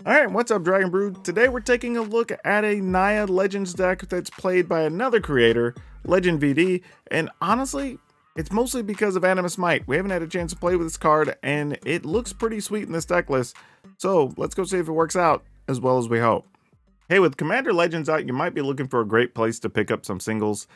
Alright, what's up Dragon Brood? Today we're taking a look at a Naya Legends deck that's played by another creator, LegendVD, and honestly, it's mostly because of Animus Might. We haven't had a chance to play with this card, and it looks pretty sweet in this deck list, so let's go see if it works out as well as we hope. Hey, with Commander Legends out, you might be looking for a great place to pick up some singles.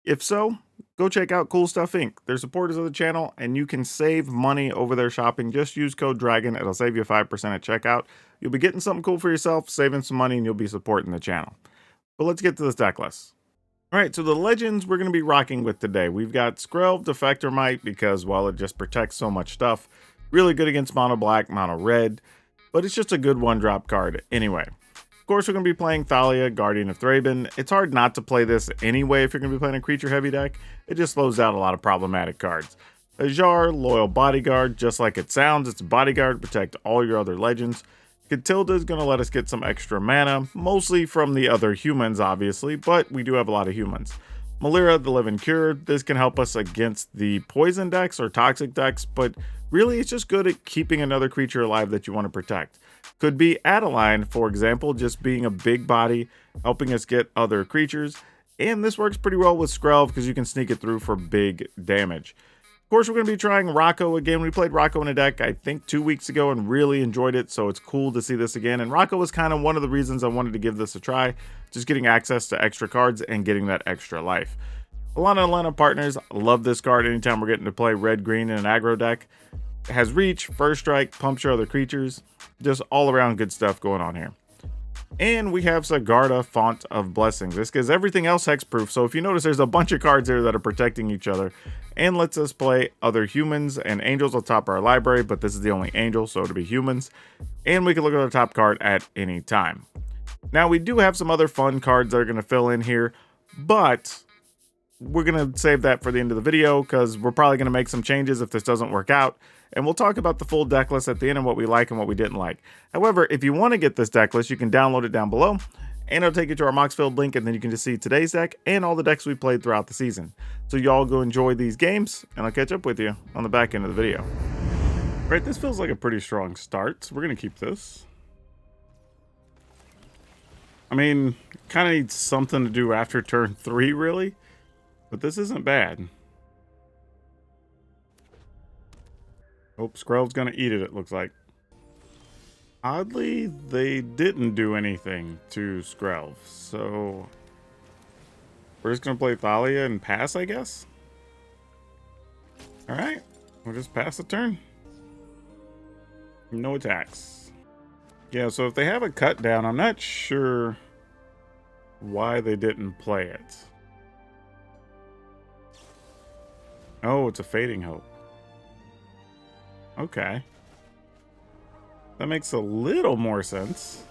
If so, go check out Cool Stuff Inc. They're supporters of the channel, and you can save money over their shopping. Just use code DRAGON. It'll save you 5% at checkout. You'll be getting something cool for yourself, saving some money, and you'll be supporting the channel. But let's get to this deck list. Alright, so the Legends we're going to be rocking with today. We've got Skrelv Defector Might because, well, it just protects so much stuff. Really good against mono black, mono red, but it's just a good one-drop card anyway. Of course, we're going to be playing Thalia, Guardian of Thraben. It's hard not to play this anyway if you're going to be playing a creature-heavy deck. It just slows down a lot of problematic cards. Ajar, Loyal Bodyguard, just like it sounds, it's a bodyguard to protect all your other legends. Catilda is going to let us get some extra mana, mostly from the other humans, obviously, but we do have a lot of humans. Malira, the Living Cure, this can help us against the poison decks or toxic decks, but really it's just good at keeping another creature alive that you want to protect. Could be Adeline, for example, just being a big body, helping us get other creatures, and this works pretty well with Skrelv because you can sneak it through for big damage. Of course, we're going to be trying Rocco again. We played Rocco in a deck, I think 2 weeks ago, and really enjoyed it, so it's cool to see this again. And Rocco was kind of one of the reasons I wanted to give this a try, just getting access to extra cards and getting that extra life. Atlanta partners, love this card anytime we're getting to play red-green in an aggro deck. It has reach, first strike, pumps your other creatures, just all around good stuff going on here. And we have Sigarda, Font of Blessings. This gives everything else hexproof, so if you notice there's a bunch of cards here that are protecting each other and lets us play other humans and angels on top of our library, but this is the only angel, so it'll be humans. And we can look at our top card at any time. Now we do have some other fun cards that are going to fill in here, but we're going to save that for the end of the video because we're probably going to make some changes if this doesn't work out. And we'll talk about the full deck list at the end and what we like and what we didn't like. However, if you want to get this deck list, you can download it down below and it'll take you to our Moxfield link, and then you can just see today's deck and all the decks we played throughout the season. So y'all go enjoy these games and I'll catch up with you on the back end of the video. Right, this feels like a pretty strong start, so we're going to keep this. I mean, kind of needs something to do after turn 3, really. But this isn't bad. Oh, Skrelv's gonna eat it, it looks like. Oddly, they didn't do anything to Skrelv, so we're just gonna play Thalia and pass, I guess? Alright, we'll just pass the turn. No attacks. Yeah, so if they have a cut down, I'm not sure why they didn't play it. Oh, it's a Fading Hope. Okay. That makes a little more sense.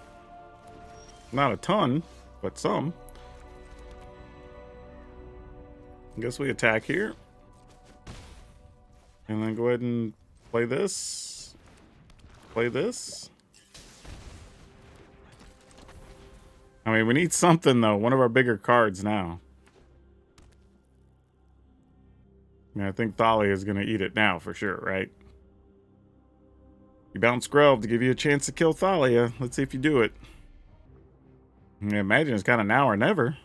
Not a ton, but some. I guess we attack here. And then go ahead and play this. Play this. I mean, we need something, though. One of our bigger cards now. I think Thalia is going to eat it now, for sure, right? You bounce Skrelv to give you a chance to kill Thalia. Let's see if you do it. I imagine it's kind of now or never.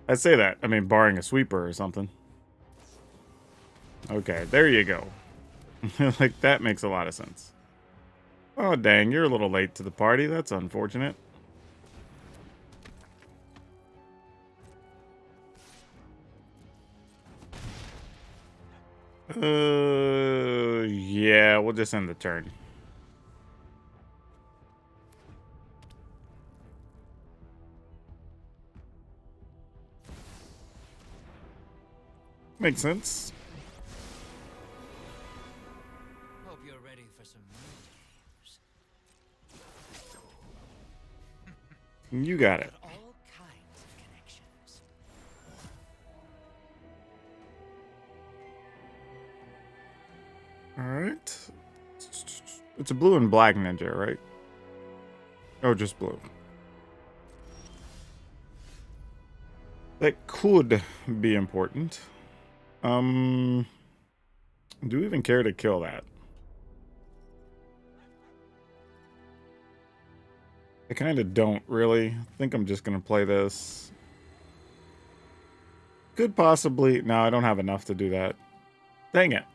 I'd say that. I mean, barring a sweeper or something. Okay, there you go. Like, that makes a lot of sense. Oh, dang, you're a little late to the party. That's unfortunate. Yeah, we'll just end the turn. Makes sense. Hope you're ready for some news. You got it. All kinds of connections. Alright. It's a blue and black ninja, right? Oh, just blue. That could be important. Do we even care to kill that? I kind of don't really. I think I'm just going to play this. Could possibly... No, I don't have enough to do that. Dang it.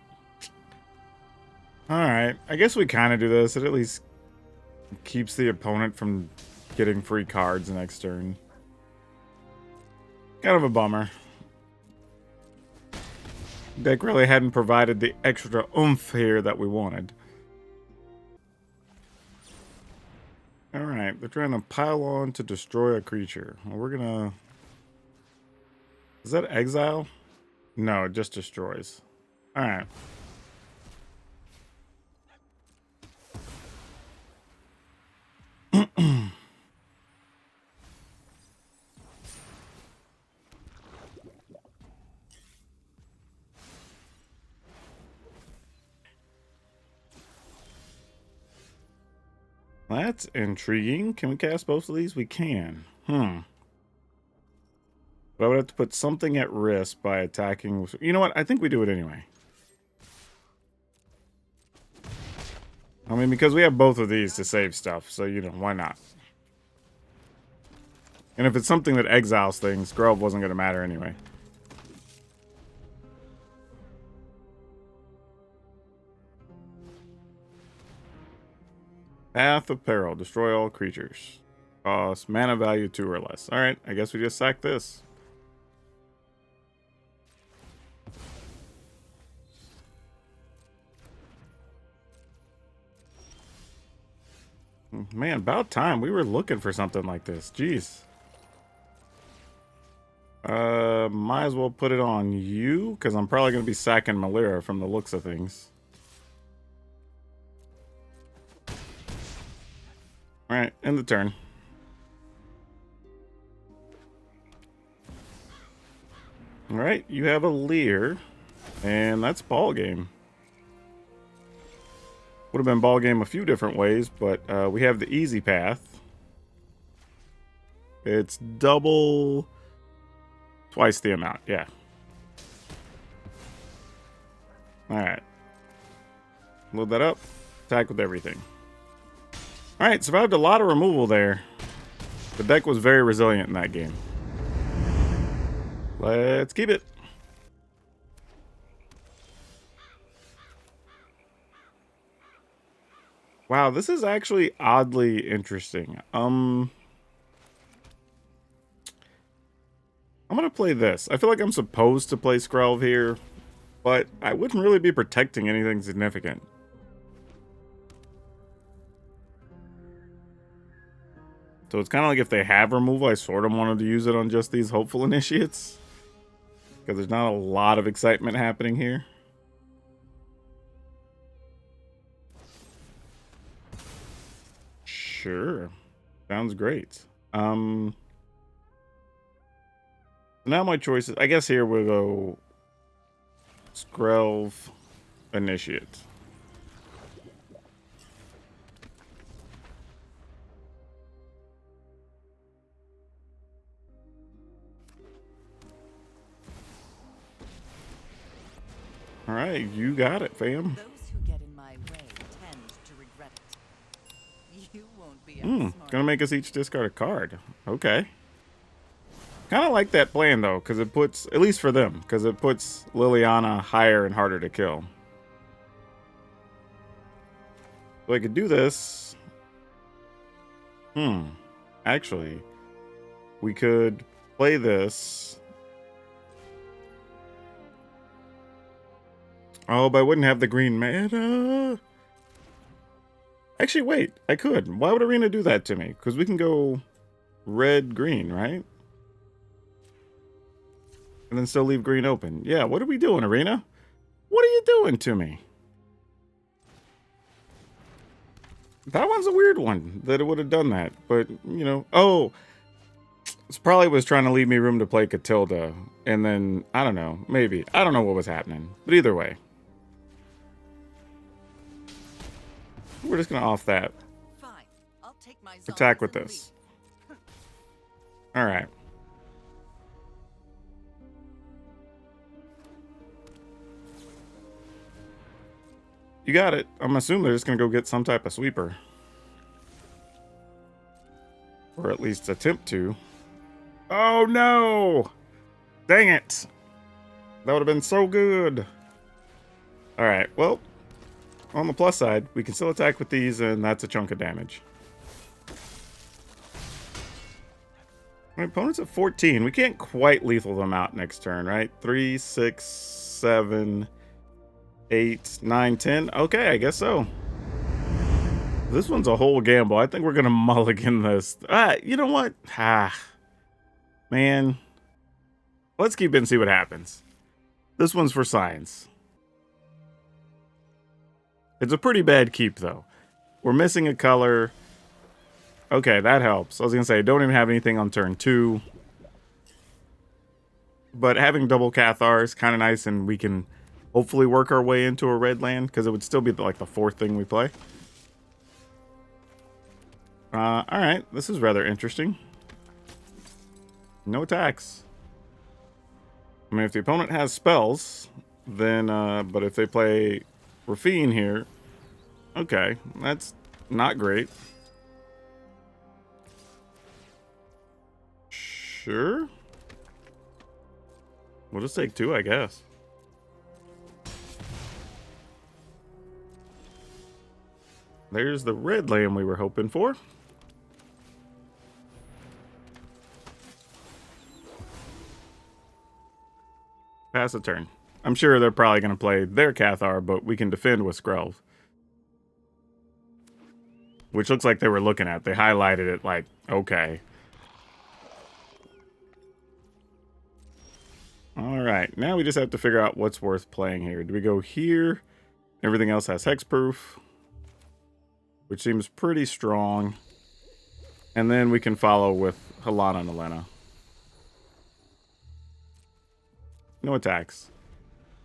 Alright, I guess we kind of do this. It at least keeps the opponent from getting free cards next turn. Kind of a bummer. Deck really hadn't provided the extra oomph here that we wanted. Alright, they're trying to pile on to destroy a creature. Well, we're gonna... Is that exile? No, it just destroys. Alright. That's intriguing. Can we cast both of these? We can. But I would have to put something at risk by attacking. You know what? I think we do it anyway. I mean, because we have both of these to save stuff, so, you know, why not? And if it's something that exiles things, Grove wasn't going to matter anyway. Path of Peril. Destroy all creatures. Cost mana value 2 or less. Alright, I guess we just sack this. Man, about time. We were looking for something like this. Jeez. Might as well put it on you, because I'm probably going to be sacking Malira from the looks of things. Alright, end the turn. Alright, you have a Leer, and that's ball game. Would have been ball game a few different ways, but we have the easy path. It's double... Twice the amount, yeah. Alright. Load that up. Attack with everything. Alright, survived a lot of removal there. The deck was very resilient in that game. Let's keep it. Wow, this is actually oddly interesting. I'm gonna play this. I feel like I'm supposed to play Skrelv here, but I wouldn't really be protecting anything significant. So it's kind of like if they have removal, I sort of wanted to use it on just these hopeful initiates. Because there's not a lot of excitement happening here. Sure. Sounds great. Now my choices, I guess here we'll go Skrelv Initiate. Alright, you got it, fam. Those who get in my way tend to regret it. You won't be outsmarted. Gonna make us each discard a card. Okay. Kind of like that plan, though, because it puts, at least for them, because it puts Liliana higher and harder to kill. So I could do this. Actually, we could play this. Oh, but I wouldn't have the green mana. Actually, wait. I could. Why would Arena do that to me? Because we can go red-green, right? And then still leave green open. Yeah, what are we doing, Arena? What are you doing to me? That one's a weird one, that it would have done that. But, you know... Oh! It probably was trying to leave me room to play Catilda. And then, I don't know. Maybe. I don't know what was happening. But either way. We're just going to off that. Fine. I'll take my Attack zombies with and this. Alright. You got it. I'm assuming they're just going to go get some type of sweeper. Or at least attempt to. Oh no! Dang it! That would have been so good. Alright, well, on the plus side, we can still attack with these, and that's a chunk of damage. My opponent's at 14. We can't quite lethal them out next turn, right? 3, 6, 7, 8, 9, 10. Okay, I guess so. This one's a whole gamble. I think we're going to mulligan this. You know what? Man. Let's keep it and see what happens. This one's for science. It's a pretty bad keep, though. We're missing a color. Okay, that helps. I was going to say, don't even have anything on turn 2. But having double Cathar is kind of nice, and we can hopefully work our way into a red land, because it would still be like the 4th thing we play. Alright, this is rather interesting. No attacks. I mean, if the opponent has spells, then, but if they play Rafine here, okay, that's not great. Sure. We'll just take 2, I guess. There's the red land we were hoping for. Pass a turn. I'm sure they're probably going to play their Cathar, but we can defend with Skrelv. Which looks like they were looking at. They highlighted it like, okay. Alright, now we just have to figure out what's worth playing here. Do we go here? Everything else has hexproof, which seems pretty strong. And then we can follow with Halana and Elena. No attacks.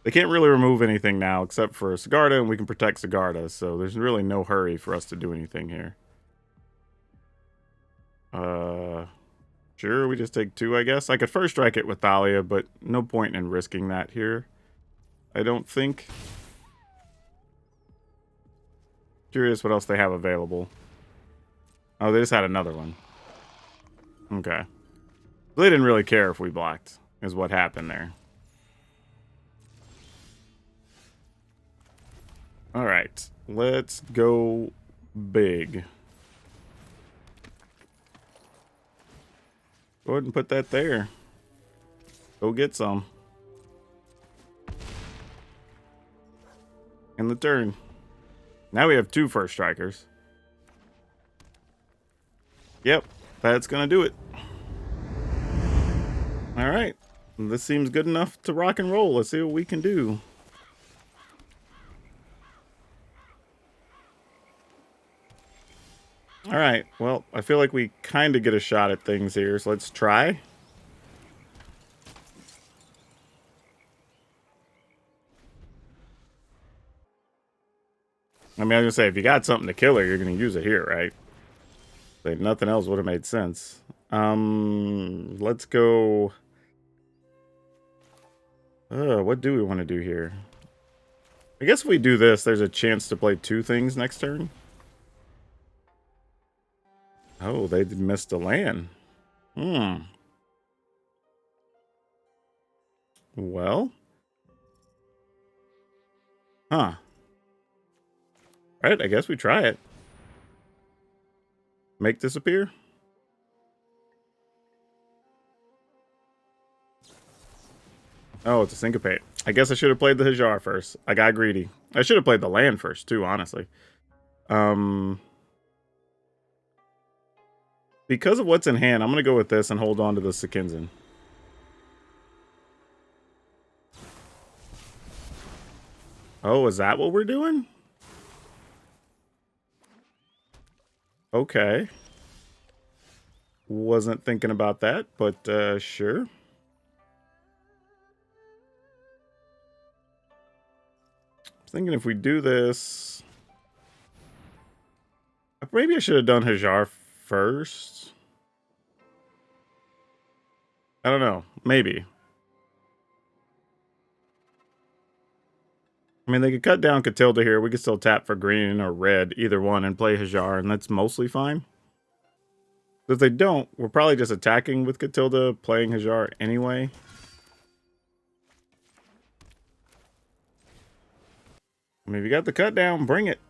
They can't really remove anything now except for Sigarda, and we can protect Sigarda, so there's really no hurry for us to do anything here. Sure, we just take 2, I guess. I could first strike it with Thalia, but no point in risking that here. I don't think. Curious what else they have available. Oh, they just had another one. Okay. They didn't really care if we blocked, is what happened there. Alright, let's go big. Go ahead and put that there. Go get some. In the turn. Now we have 2 first strikers. Yep, that's gonna do it. Alright, this seems good enough to rock and roll. Let's see what we can do. Alright, well, I feel like we kind of get a shot at things here, so let's try. I mean, I was gonna say, if you got something to kill her, you're gonna use it here, right? Like, nothing else would have made sense. Let's go... what do we want to do here? I guess if we do this, there's a chance to play 2 things next turn. Oh, they missed a land. Well. Huh. Alright, I guess we try it. Make disappear? Oh, it's a syncopate. I guess I should have played the Hajar first. I got greedy. I should have played the land first, too, honestly. Because of what's in hand, I'm going to go with this and hold on to the Sekinzan. Oh, is that what we're doing? Okay. Wasn't thinking about that, but sure. Thinking if we do this... Maybe I should have done Hajar first. I don't know. Maybe. I mean, they could cut down Catilda here. We could still tap for green or red, either one, and play Hajar, and that's mostly fine. If they don't, we're probably just attacking with Catilda, playing Hajar anyway. I mean, if you got the cut down, bring it.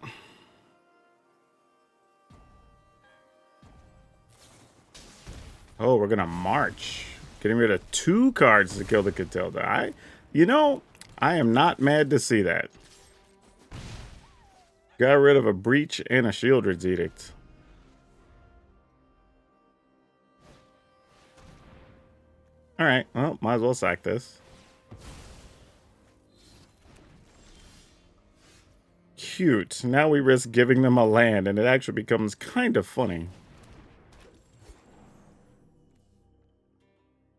Oh, we're gonna march. Getting rid of 2 cards to kill the Catilda. You know, I am not mad to see that. Got rid of a Breach and a Shieldred's Edict. Alright, well, might as well sack this. Cute. Now we risk giving them a land, and it actually becomes kind of funny.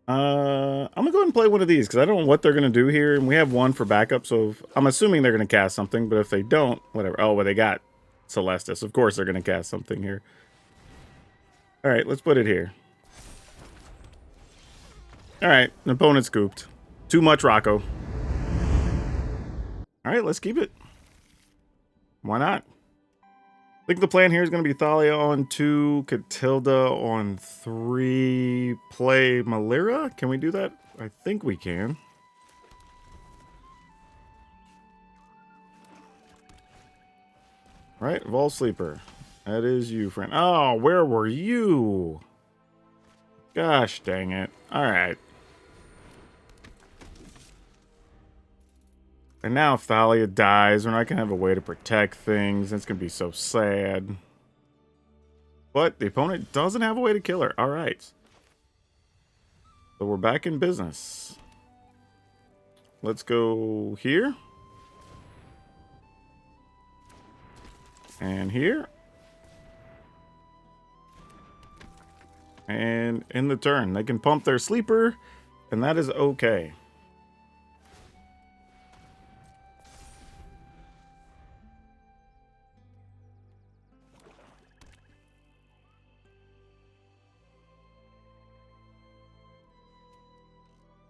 I'm gonna go ahead and play one of these, because I don't know what they're gonna do here, and we have 1 for backup, so I'm assuming they're gonna cast something, but if they don't, whatever. Oh, well, they got Celestis. Of course they're gonna cast something here. Alright, let's put it here. Alright, an opponent scooped. Too much Rocco. Alright, let's keep it. Why not? I think the plan here is going to be Thalia on 2, Catilda on 3, play Malira. Can we do that? I think we can. Right, Vault Sleeper. That is you, friend. Oh, where were you? Gosh dang it. Alright. And now if Thalia dies, we're not going to have a way to protect things. It's going to be so sad. But the opponent doesn't have a way to kill her. All right. So we're back in business. Let's go here. And here. And in the turn, they can pump their sleeper, and that is okay.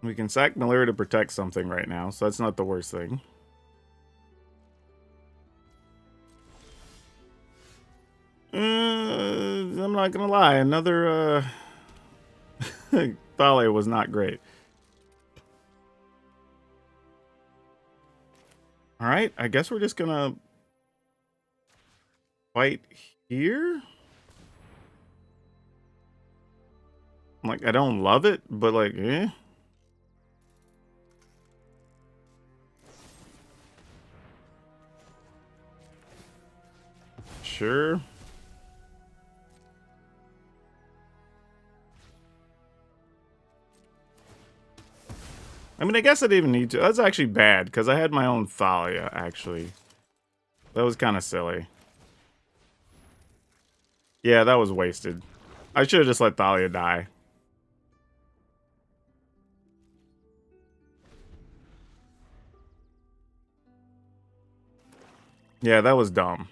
We can sack Malira to protect something right now, so that's not the worst thing. I'm not gonna lie, another Thalia was not great. Alright, I guess we're just gonna fight here. Like, I don't love it, but like, eh. Sure. I mean, I guess I didn't even need to. That's actually bad, because I had my own Thalia, actually. That was kind of silly. Yeah, that was wasted. I should have just let Thalia die. Yeah, that was dumb.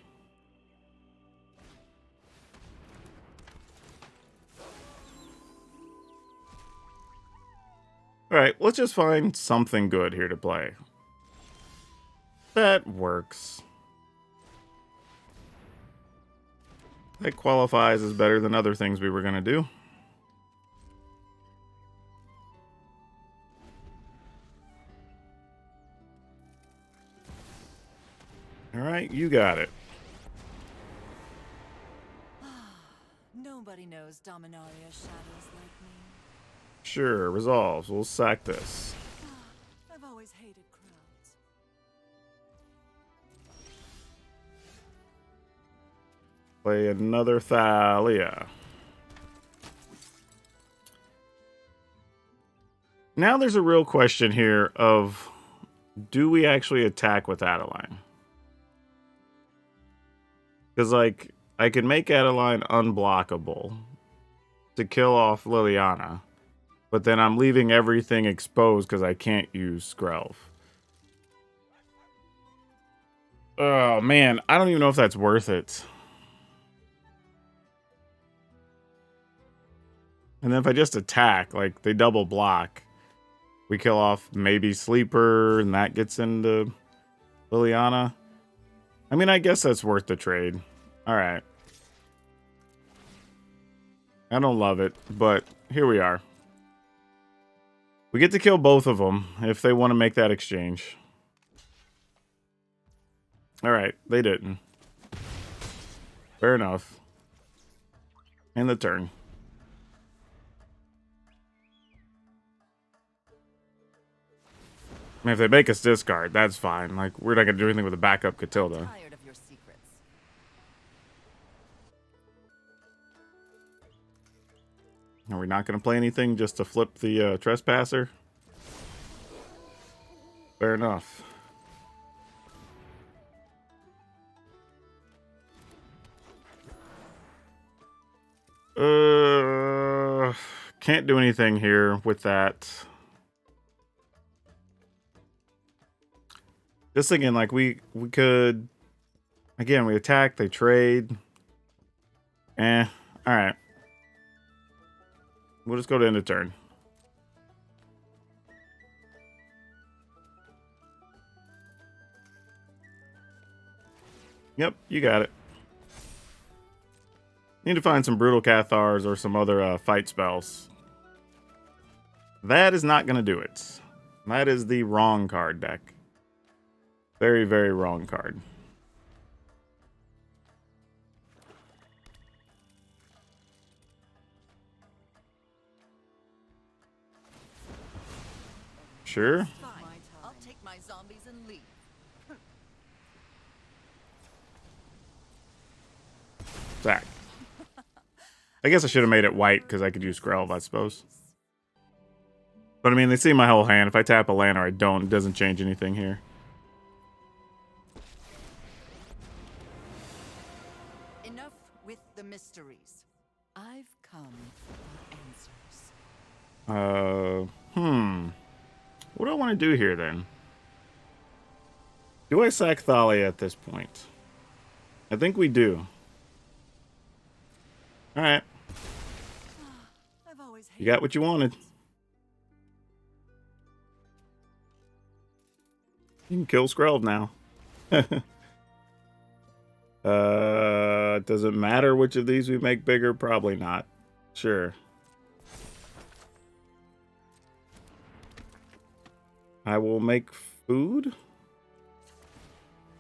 Alright, let's just find something good here to play. That works. That qualifies as better than other things we were going to do. Alright, you got it. Nobody knows Dominaria's shadows like me. Sure, resolves. We'll sack this. I've always hated crowds. Play another Thalia. Now there's a real question here of, do we actually attack with Adeline? Because, like, I could make Adeline unblockable to kill off Liliana, but then I'm leaving everything exposed because I can't use Skrelv. Oh, man, I don't even know if that's worth it. And then if I just attack, like, they double block. We kill off maybe Sleeper, and that gets into Liliana. I mean, I guess that's worth the trade. Alright. I don't love it, but here we are. We get to kill both of them if they want to make that exchange. Alright, they didn't. Fair enough. End the turn. I mean, if they make us discard, that's fine. Like, we're not going to do anything with a backup Catilda. Tired of your secrets. Are we not going to play anything just to flip the Trespasser? Fair enough. Can't do anything here with that. Just thinking, like, we could... Again, we attack, they trade. Alright. We'll just go to end of turn. Yep, you got it. Need to find some Brutal Cathars or some other fight spells. That is not going to do it. That is the wrong card deck. Very, very wrong card. Sure. Fine. I'll take my zombies and leave. Sack. I guess I should have made it white because I could use Skrelv, I suppose. But I mean, they see my whole hand. If I tap a land or I don't, it doesn't change anything here. Enough with the mysteries. I've come for answers. What do I want to do here then? Do I sack Thalia at this point? I think we do. Alright. I've always You got what you wanted. You can kill Skrelv now. Does it matter which of these we make bigger? Probably not. Sure. I will make food.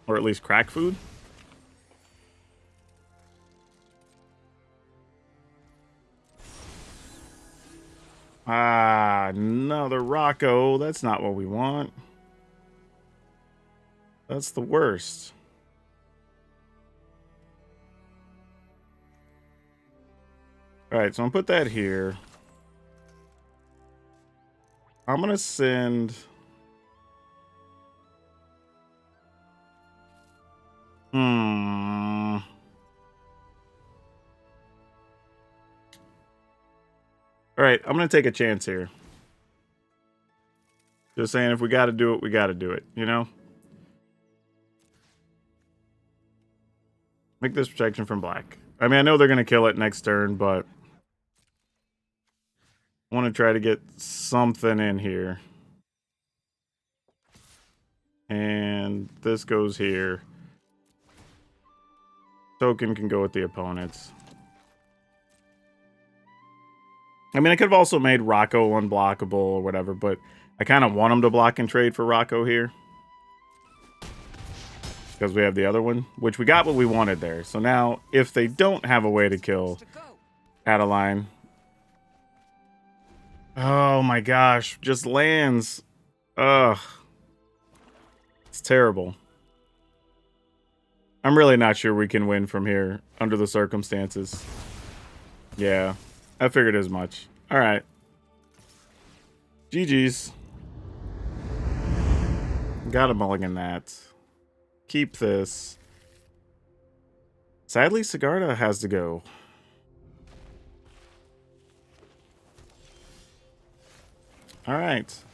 Or at least crack food. Ah, another Rocco. That's not what we want. That's the worst. Alright, so I'm gonna put that here. I'm gonna send... Alright, I'm gonna take a chance here. Just saying, if we gotta do it, we gotta do it, you know? Make this protection from black. I mean, I know they're gonna kill it next turn, but... I want to try to get something in here. And this goes here. Token can go with the opponents. I mean, I could have also made Rocco unblockable or whatever, but I kind of want him to block and trade for Rocco here. Because we have the other one, which we got what we wanted there. So now, if they don't have a way to kill Adeline... Oh my gosh, just lands. Ugh. It's terrible. I'm really not sure we can win from here under the circumstances. Yeah, I figured as much. Alright. GG's. Gotta mulligan that. Keep this. Sadly, Sigarda has to go. Alright.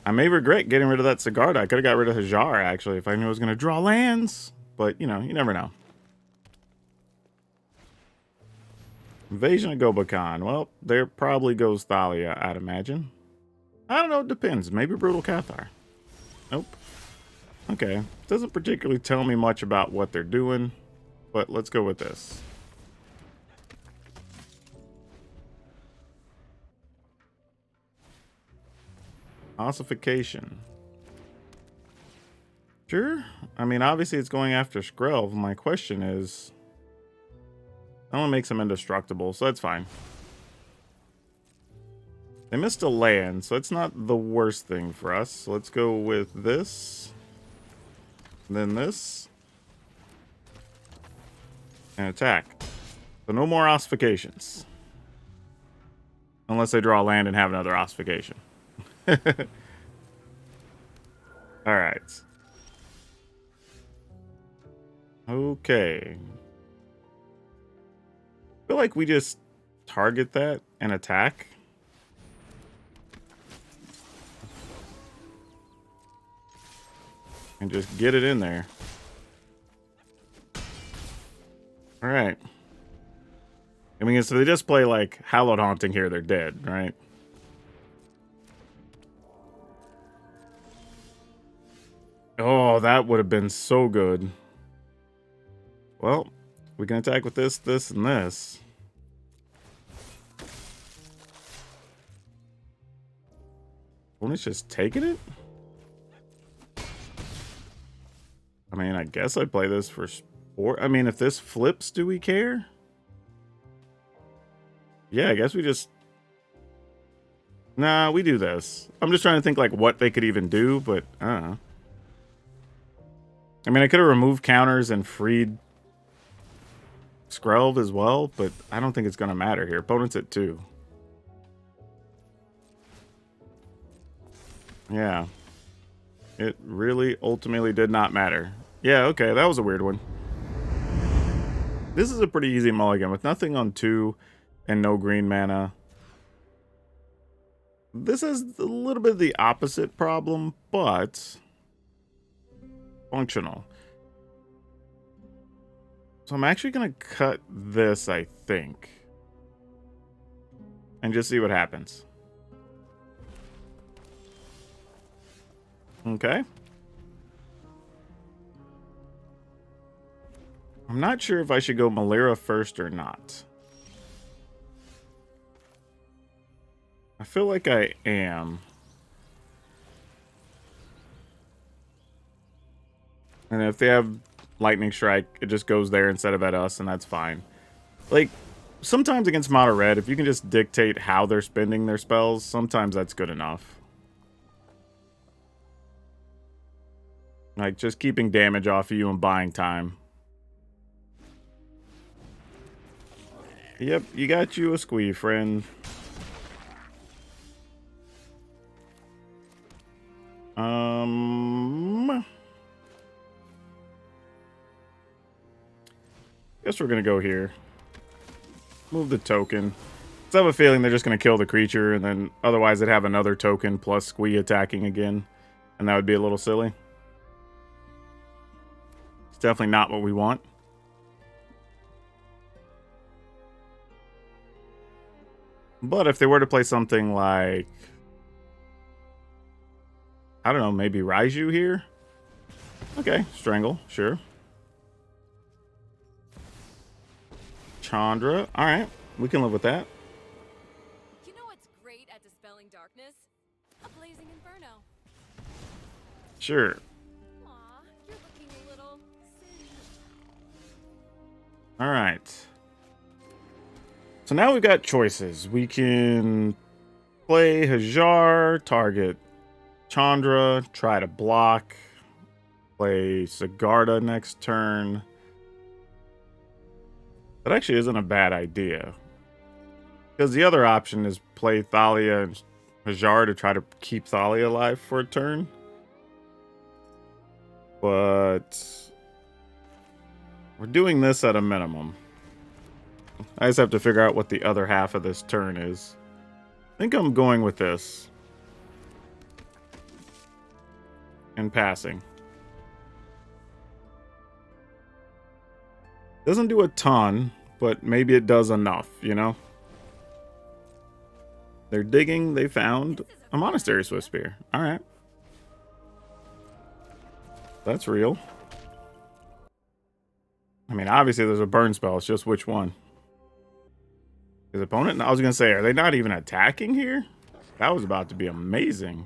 I may regret getting rid of that Sigarda. I could have got rid of Hajar, actually, if I knew I was going to draw lands. But, you know, you never know. Invasion of Gobakan. Well, there probably goes Thalia, I'd imagine. I don't know, it depends. Maybe Brutal Cathar. Nope. Okay. Doesn't particularly tell me much about what they're doing. But let's go with this. Ossification. Sure. I mean, obviously it's going after Skrelv. My question is, I want to make them indestructible, so that's fine. They missed a land, so it's not the worst thing for us. So let's go with this. Then this. And attack. So no more ossifications. Unless they draw land and have another ossification. Alright. Okay. I feel like we just target that and attack. And just get it in there. Alright. I mean, so they just play like Hallowed Haunting here, they're dead, right? Oh, that would have been so good. Well, we can attack with this, this, and this. Opponent's just taking it? I mean, I guess I play this for sport. I mean, if this flips, do we care? Yeah, I guess we just... Nah, we do this. I'm just trying to think like what they could even do, but I don't know. I mean, I could have removed counters and freed Skrelv as well, but I don't think it's going to matter here. Opponent's at 2. Yeah. It really ultimately did not matter. Yeah, okay, that was a weird one. This is a pretty easy mulligan with nothing on 2 and no green mana. This is a little bit of the opposite problem, but functional. So I'm actually going to cut this, I think, and just see what happens. Okay. I'm not sure if I should go Malira first or not. I feel like I am. And if they have Lightning Strike, it just goes there instead of at us, and that's fine. Like, sometimes against Mono Red, if you can just dictate how they're spending their spells, sometimes that's good enough. Like, just keeping damage off of you and buying time. Yep, you got you a squee, friend. Guess we're gonna go here. Move the token. So I have a feeling they're just gonna kill the creature, and then otherwise they'd have another token plus squee attacking again, and that would be a little silly. It's definitely not what we want. But if they were to play something like, I don't know, maybe Raiju here? Okay, Strangle, sure. Chandra, alright, we can live with that. You know what's great at dispelling darkness? A blazing inferno. Sure. Aw, you're looking a little singed. Alright. So now we've got choices. We can play Hajar, target Chandra, try to block, play Sigarda next turn. That actually isn't a bad idea. Because the other option is play Thalia and Hajar to try to keep Thalia alive for a turn. But we're doing this at a minimum. I just have to figure out what the other half of this turn is. I think I'm going with this. And passing. Doesn't do a ton, but maybe it does enough, you know? They're digging, they found a Monastery Swiftspear. Alright. That's real. I mean, obviously there's a burn spell, it's just which one. His opponent? I was going to say, are they not even attacking here? That was about to be amazing.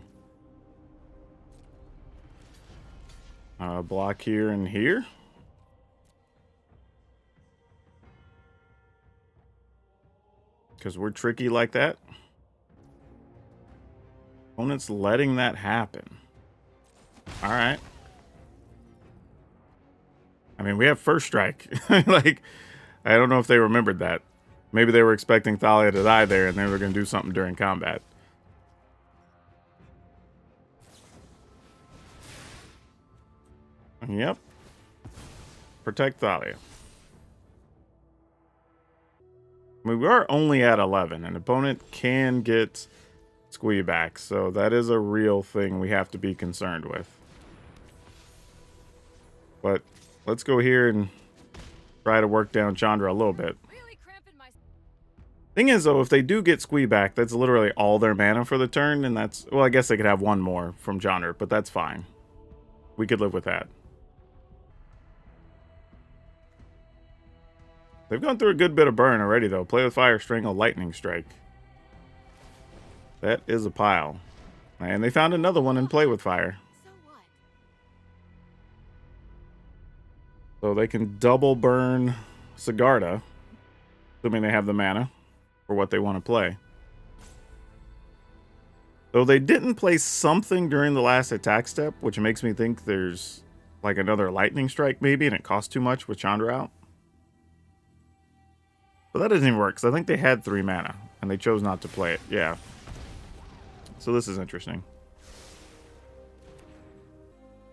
Block here and here. Because we're tricky like that. Opponent's letting that happen. All right. I mean, we have first strike. Like, I don't know if they remembered that. Maybe they were expecting Thalia to die there and they were going to do something during combat. Yep. Protect Thalia. I mean, we are only at 11. An opponent can get Squee back, so that is a real thing we have to be concerned with. But let's go here and try to work down Chandra a little bit. Really cramping my. Thing is, though, if they do get Squee back, that's literally all their mana for the turn, and that's... Well, I guess they could have one more from Chandra, but that's fine. We could live with that. They've gone through a good bit of burn already, though. Play with Fire, Strangle, Lightning Strike. That is a pile. And they found another one in Play with Fire. So what? So they can double burn Sigarda, assuming they have the mana for what they want to play. Though they didn't play something during the last attack step, which makes me think there's like another Lightning Strike maybe, and it costs too much with Chandra out. But that doesn't even work, because I think they had 3 mana, and they chose not to play it. Yeah. So this is interesting.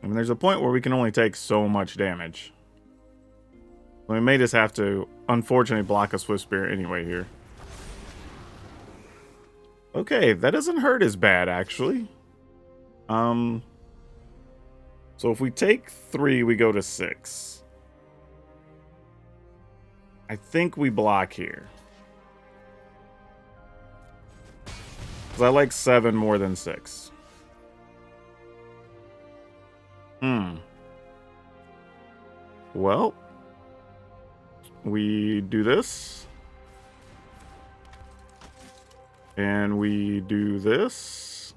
I mean, there's a point where we can only take so much damage. We may just have to, unfortunately, block a Swift Spear anyway here. Okay, that doesn't hurt as bad, actually. So if we take 3, we go to 6. I think we block here. Because I like 7 more than 6. Well, we do this. And we do this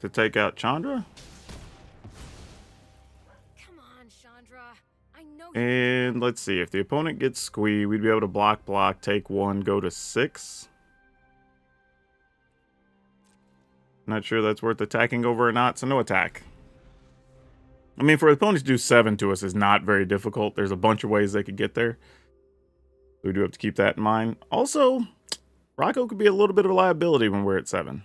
to take out Chandra. Come on, Chandra. I know. And let's see, if the opponent gets Squee, we'd be able to block, take 1, go to 6. Not sure that's worth attacking over or not, so no attack. I mean, for opponents to do 7 to us is not very difficult. There's a bunch of ways they could get there. We do have to keep that in mind. Also, Rocco could be a little bit of a liability when we're at 7.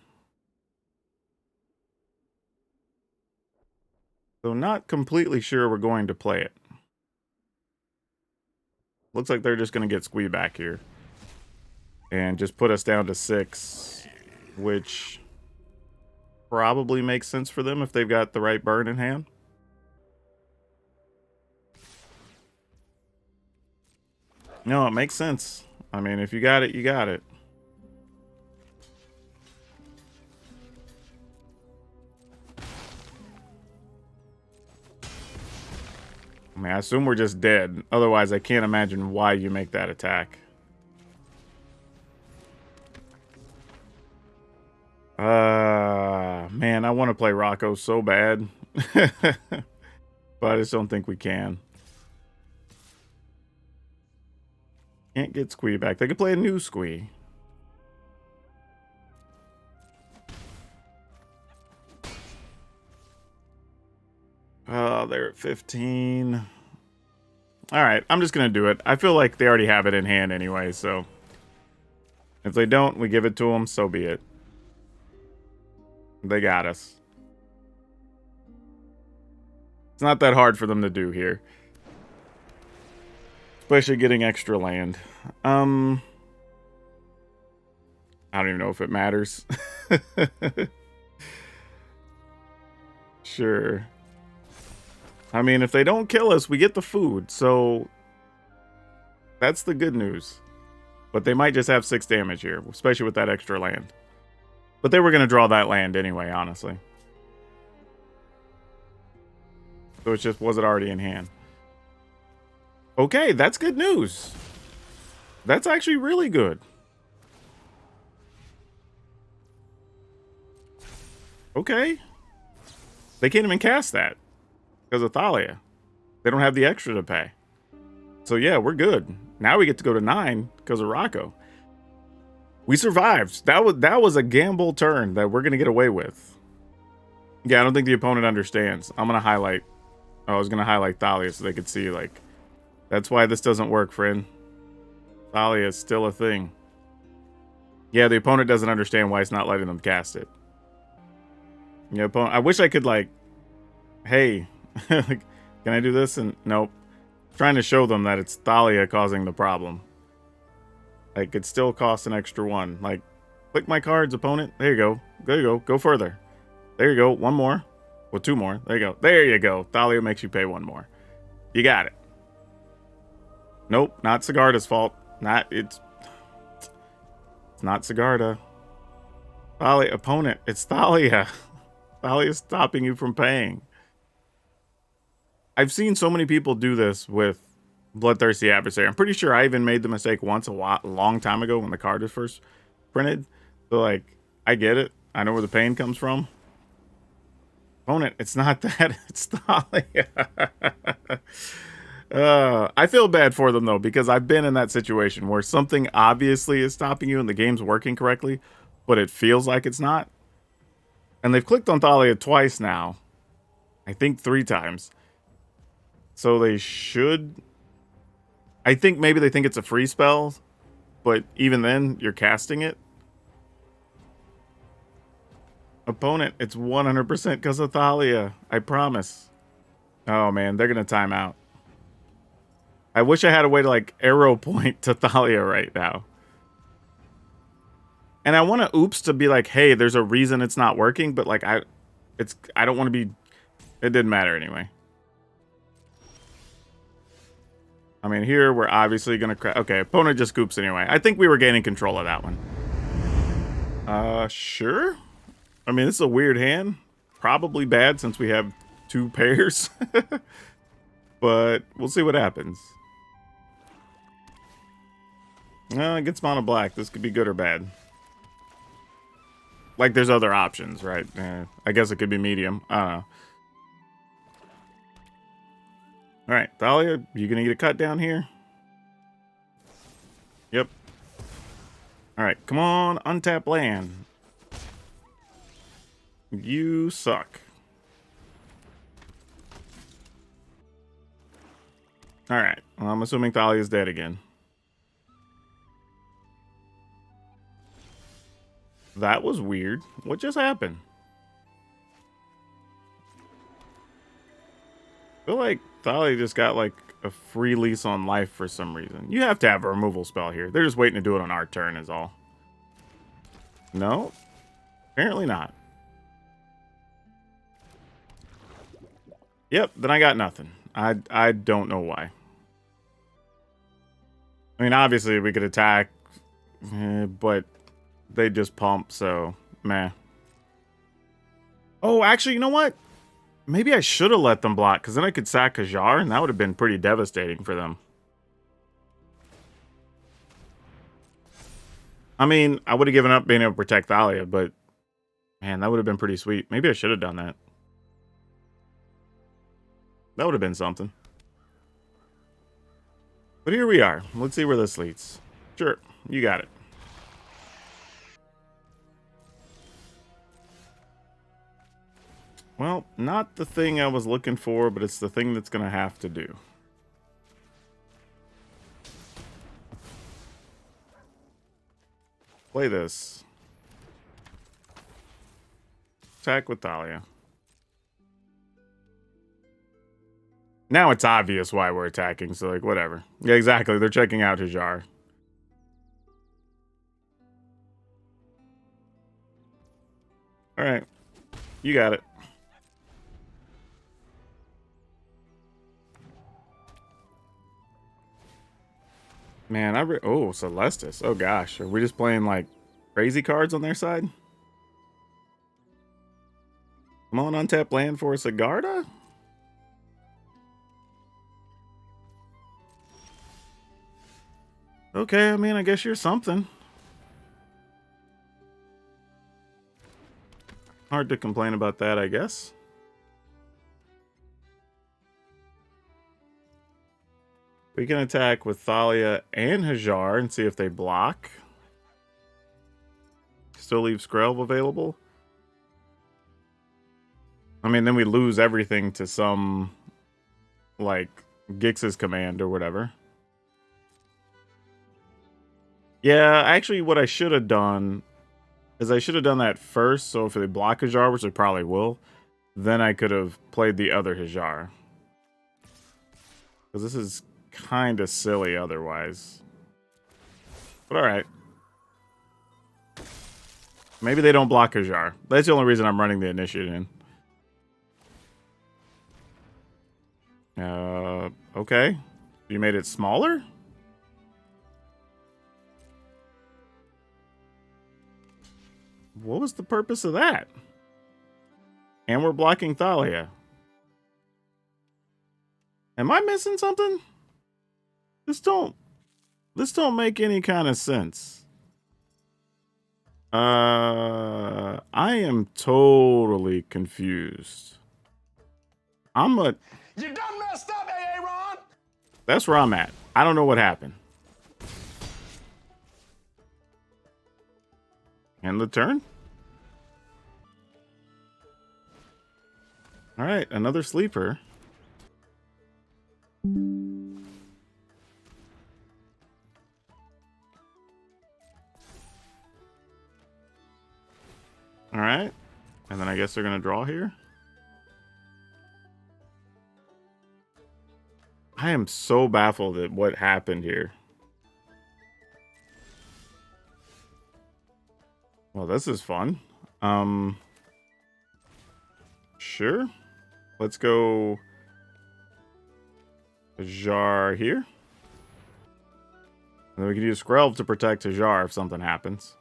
So not completely sure we're going to play it. Looks like they're just going to get Squee back here. And just put us down to 6. Which probably makes sense for them if they've got the right burn in hand. No, it makes sense. I mean, if you got it, you got it. I mean, I assume we're just dead. Otherwise, I can't imagine why you make that attack. Man, I want to play Rocco so bad. But I just don't think we can. Can't get Squee back. They could play a new Squee. They're at 15. Alright, I'm just going to do it. I feel like they already have it in hand anyway, so. If they don't, we give it to them, so be it. They got us. It's not that hard for them to do here. Especially getting extra land. I don't even know if it matters. Sure. I mean, if they don't kill us, we get the food, so that's the good news. But they might just have 6 damage here, especially with that extra land. But they were going to draw that land anyway, honestly. So it's just, was it already in hand? Okay, that's good news. That's actually really good. Okay. They can't even cast that. because of Thalia. They don't have the extra to pay. So yeah, we're good. Now we get to go to 9 because of Rocco. We survived. That was a gamble turn that we're gonna get away with. Yeah, I don't think the opponent understands. I'm gonna highlight. I was gonna highlight Thalia so they could see, like, that's why this doesn't work, friend. Thalia is still a thing. Yeah, the opponent doesn't understand why it's not letting them cast it. Yeah, opponent. I wish I could, like, hey, like, can I do this? And nope. Trying to show them that it's Thalia causing the problem. Like, it still costs an extra 1. Like, click my cards, opponent. There you go. There you go. Go further. There you go. 1 more. Well, 2 more. There you go. There you go. Thalia makes you pay 1 more. You got it. Nope, not Sigarda's fault. It's not Sigarda. Thalia, opponent. It's Thalia. Thalia's stopping you from paying. I've seen so many people do this with Bloodthirsty Adversary. I'm pretty sure I even made the mistake once a long time ago when the card was first printed. So, like, I get it. I know where the pain comes from. Opponent, it's not that. It's Thalia. I feel bad for them, though, because I've been in that situation where something obviously is stopping you and the game's working correctly, but it feels like it's not. And they've clicked on Thalia twice now. I think 3 times. So they should... I think maybe they think it's a free spell, but even then, you're casting it. Opponent, it's 100% because of Thalia. I promise. Oh, man, they're going to time out. I wish I had a way to, like, arrow point to Thalia right now. And I want to oops to be like, hey, there's a reason it's not working, but, like, I don't want to be... It didn't matter anyway. I mean, here, we're obviously going to... Okay, opponent just scoops anyway. I think we were gaining control of that one. Sure. I mean, this is a weird hand. Probably bad since we have 2 pairs. But we'll see what happens. It gets mono black. This could be good or bad. Like, there's other options, right? I guess it could be medium. I don't know. Alright, Thalia, you gonna get a cut down here? Yep. Alright, come on, untap land. You suck. Alright, well, I'm assuming Thalia's dead again. That was weird. What just happened? I feel like Thalia just got, like, a free lease on life for some reason. You have to have a removal spell here. They're just waiting to do it on our turn is all. No? Apparently not. Yep, then I got nothing. I don't know why. I mean, obviously we could attack, but they just pump, so meh. Oh, actually, you know what? Maybe I should have let them block, because then I could sack Kajar, and that would have been pretty devastating for them. I mean, I would have given up being able to protect Thalia, but man, that would have been pretty sweet. Maybe I should have done that. That would have been something. But here we are. Let's see where this leads. Sure, you got it. Well, not the thing I was looking for, but it's the thing that's going to have to do. Play this. Attack with Thalia. Now it's obvious why we're attacking, so, like, whatever. Yeah, exactly. They're checking out Hajar. Alright. You got it. Man, oh, Celestis. Oh, gosh. Are we just playing, like, crazy cards on their side? Come on, untap land for a Sigarda? Okay, I mean, I guess you're something. Hard to complain about that, I guess. We can attack with Thalia and Hajar and see if they block. Still leave Skrelv available. I mean, then we lose everything to some, like, Gix's command or whatever. Yeah, actually, what I should have done is I should have done that first, so if they block Hajar, which they probably will, then I could have played the other Hajar. Because this is kind of silly otherwise. But alright. Maybe they don't block Hajar. That's the only reason I'm running the initiate in. Okay. You made it smaller? What was the purpose of that? And we're blocking Thalia. Am I missing something? This don't make any kind of sense. I am totally confused. You done messed up, Aaron. That's where I'm at. I don't know what happened. End the turn. All right, another sleeper. All right, and then I guess they're gonna draw here. I am so baffled at what happened here. Well, this is fun. Sure. Let's go Hajar here. And then we can use Skrelv to protect Hajar if something happens.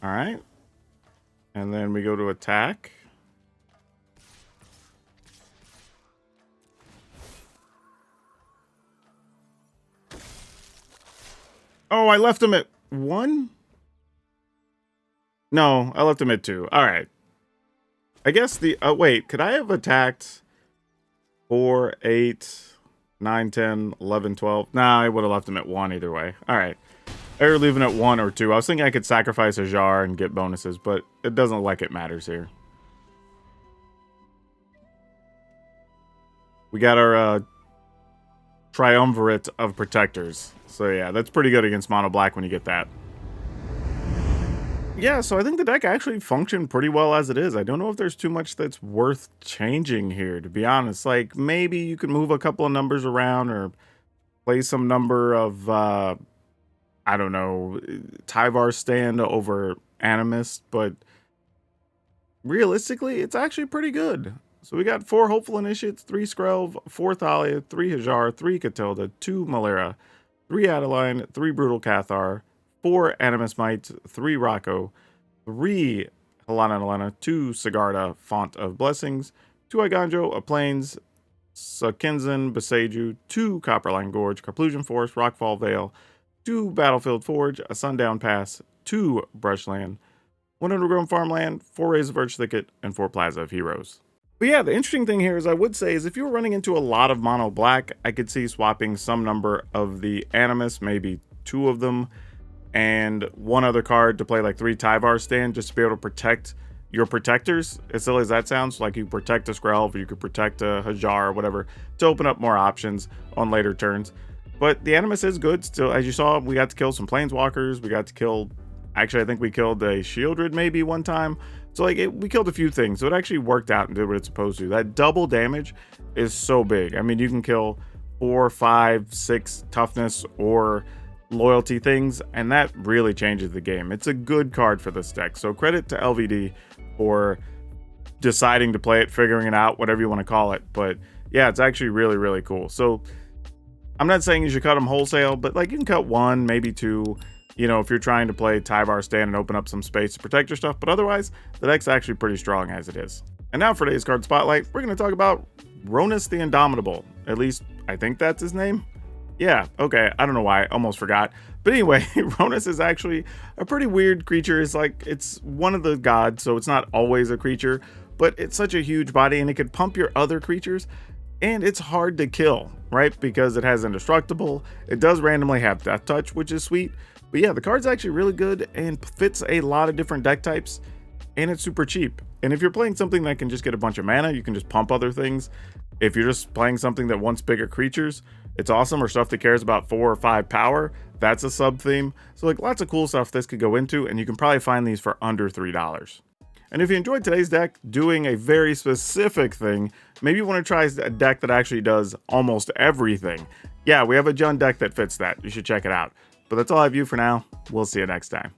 Alright. And then we go to attack. Oh, I left him at 1? No, I left him at 2. Alright. I guess the... wait, could I have attacked 4, 8, 9, 10, 11, 12? Nah, I would have left him at 1 either way. Alright. Or leaving at 1 or 2. I was thinking I could sacrifice Hajar and get bonuses, but it doesn't look like it matters here. We got our triumvirate of protectors. So yeah, that's pretty good against mono black when you get that. Yeah, so I think the deck actually functioned pretty well as it is. I don't know if there's too much that's worth changing here, to be honest. Like, maybe you could move a couple of numbers around or play some number of, I don't know, Tyvar stand over Animist, but realistically, it's actually pretty good. So we got 4 Hopeful Initiates, 3 Skrelv, 4 Thalia, 3 Hajar, 3 Catilda, 2 Malera, 3 Adeline, 3 Brutal Cathar, 4 Animus Might, 3 Rocco, 3 Helena Helena, 2 Sigarda, Font of Blessings, 2 Iganjo, a Plains, Sakinzan, Beseju, 2 Copperline Gorge, Carplusion Forest, Rockfall Vale, 2 Battlefield Forge, a Sundown Pass, 2 Brushland, 1 Undergrown Farmland, 4 Rays of Urge Thicket, and 4 Plaza of Heroes. But yeah, the interesting thing here is I would say is if you were running into a lot of mono black, I could see swapping some number of the Animus, maybe 2 of them, and 1 other card to play like 3 Tyvar stand just to be able to protect your protectors. As silly as that sounds, like you protect a Skrelv or you could protect a Hajar or whatever to open up more options on later turns. But the Animus is good still. As you saw, we got to kill some Planeswalkers. We got to kill, actually I think we killed a Shieldred maybe one time. So like we killed a few things. So it actually worked out and did what it's supposed to. That double damage is so big. I mean, you can kill 4, 5, 6 toughness or loyalty things, and that really changes the game. It's a good card for this deck. So credit to LVD for deciding to play it, figuring it out, whatever you want to call it. But yeah, it's actually really, really cool. So I'm not saying you should cut them wholesale, but like you can cut 1, maybe 2. You know, if you're trying to play Tyvar stand and open up some space to protect your stuff, but otherwise, the deck's actually pretty strong as it is. And now for today's card spotlight, we're going to talk about Ronus the Indomitable. At least, I think that's his name. Yeah, okay, I don't know why, I almost forgot. But anyway, Ronus is actually a pretty weird creature. It's like, it's one of the gods, so it's not always a creature, but it's such a huge body and it could pump your other creatures, and it's hard to kill, right? Because it has indestructible. It does randomly have death touch, which is sweet. But yeah, the card's actually really good and fits a lot of different deck types, and it's super cheap. And if you're playing something that can just get a bunch of mana, you can just pump other things. If you're just playing something that wants bigger creatures, it's awesome. Or stuff that cares about 4 or 5 power, that's a sub theme. So like lots of cool stuff this could go into, and you can probably find these for under $3. And if you enjoyed today's deck doing a very specific thing, maybe you want to try a deck that actually does almost everything. Yeah, we have a Jund deck that fits that. You should check it out. But that's all I have for you for now. We'll see you next time.